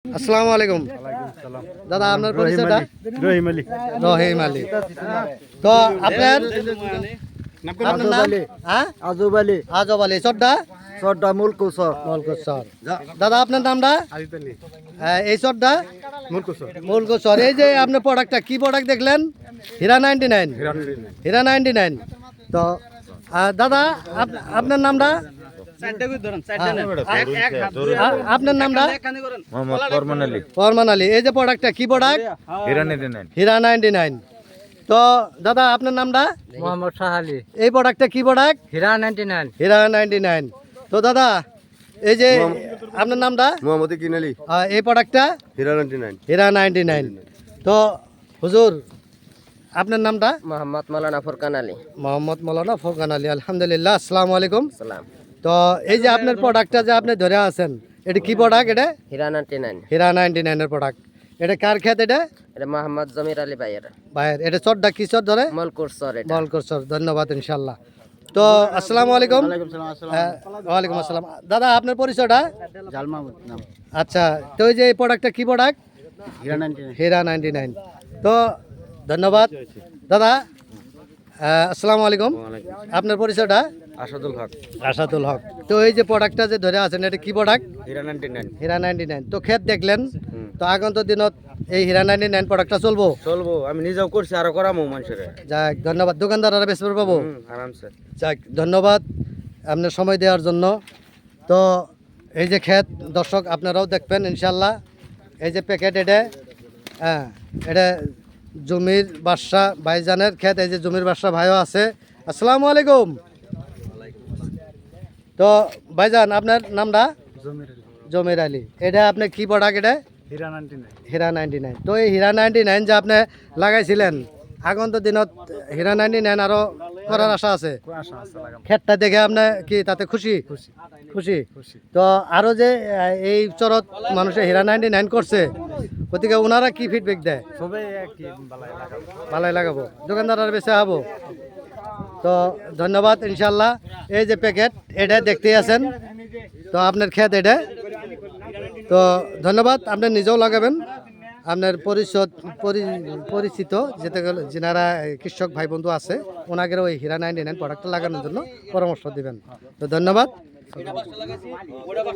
আসসালামু আলাইকুম দাদা, আপনার পরিচয়টা? রহিম আলী। তো আপনার আপনার নাম? হ্যাঁ, আজব আলী। আজব আলী। চট্টা চট্টা মুলকুসর। মলকুসর। দাদা আপনার নামটা? এই চট্টা মলকুসর। এই যে আপনার প্রোডাক্টটা কি প্রোডাক্ট দেখলেন? হীরা 99। হীরা 99। তো দাদা আপনার নামটা? আপনার নামটা? ফরমান আলী। এই যে প্রোডাক্টটা কি প্রোডাক্ট? হীরা 99। তো দাদা আপনার নামটা? মোহাম্মদ শাহ আলী। এই প্রোডাক্টটা কি প্রোডাক্ট? হীরা 99। হীরা 99। তো দাদা এই যে আপনার নামটা? মোহাম্মদ কিনালি। এই প্রোডাক্টটা হীরা 99। হীরা 99। তো হুজুর আপনার নামটা? মোহাম্মদ মাওলানা ফুরকান আলী। মোহাম্মদ মৌলানা ফোরকান আলী। আলহামদুলিল্লাহ, আসসালামু আলাইকুম। সালাম। তো এই যে আপনার প্রোডাক্টটা যে আপনি ধরে আছেন, এটা কি প্রোডাক্ট? এটা হীরা 99। হীরা 99 এর প্রোডাক্ট। এটা কার খেত? এটা এটা মোহাম্মদ জমির আলী ভাইয়ের। ভাইয়ের। এটা চটটা কি চট ধরে? মলকুসর এটা। মলকুসর। ধন্যবাদ ইনশাআল্লাহ। তো আসসালামু আলাইকুম। ওয়ালাইকুম আসসালাম। দাদা আপনার পরিচয়টা? জাল মাহমুদ নাম। আচ্ছা, তো এই যে এই প্রোডাক্টটা কি প্রোডাক্ট? হীরা 99। হীরা 99। তো ধন্যবাদ দাদা। আসসালামু আলাইকুম। আপনার পরিচয়টা? আসাদুল হক। আসাদুল হক। তো এই যে প্রোডাক্টটা যে ধরে আছেন, এটা কি প্রোডাক্ট? হীরা 99। হীরা 99। তো খেত দেখলেন, তো আগন্ত দিনত এই হীরা 99 প্রোডাক্টটা চলবো? চলবো, আমি নিজেও করছি, আরো করামো মানুষের। যাক ধন্যবাদ। দোকানদাররা বেশ পাবো। আরামসে। যাক ধন্যবাদ আপনার সময় দেওয়ার জন্য। তো এই যে ক্ষেত দর্শক আপনারাও দেখবেন ইনশাল্লাহ। এই যে প্যাকেট, এটা হ্যাঁ, এটা জমির বাদশা ভাইজানের ক্ষেত। এই যে জমির বাদশা ভাইও আছে। আসসালামু আলাইকুম। তো ভাইজান আপনার নামটা? জমির আলী। এটা আপনি কি প্রোডাক্ট? এটা হীরা 99। হীরা 99। তো এই হীরা 99 যে আপনি লাগাইছিলেন, আগন্ত দিনত হীরা 99 আরো করার আশা আছে? ক্ষেতটা দেখে আপনি কি তাতে খুশি? খুশি। তো আরো যে এই চরত মানুষে হীরা 99 করছে, গতিকে ওনারা কি ফিডব্যাক দেয়? ভালাই লাগাবো, দোকানদার বেশি হবো। তো ধন্যবাদ ইনশাল্লাহ। এই যে প্যাকেট, এটা দেখতেই আছেন। তো আপনার ক্ষেত এটা। তো ধন্যবাদ। আপনি নিজেও লাগাবেন। আপনার পরিচিত যেতে গেলে যেনারা কৃষক ভাই বন্ধু আছে, ওনাদেরও ওই হীরা 99 প্রোডাক্টটা লাগানোর জন্য পরামর্শ দিবেন। তো ধন্যবাদ।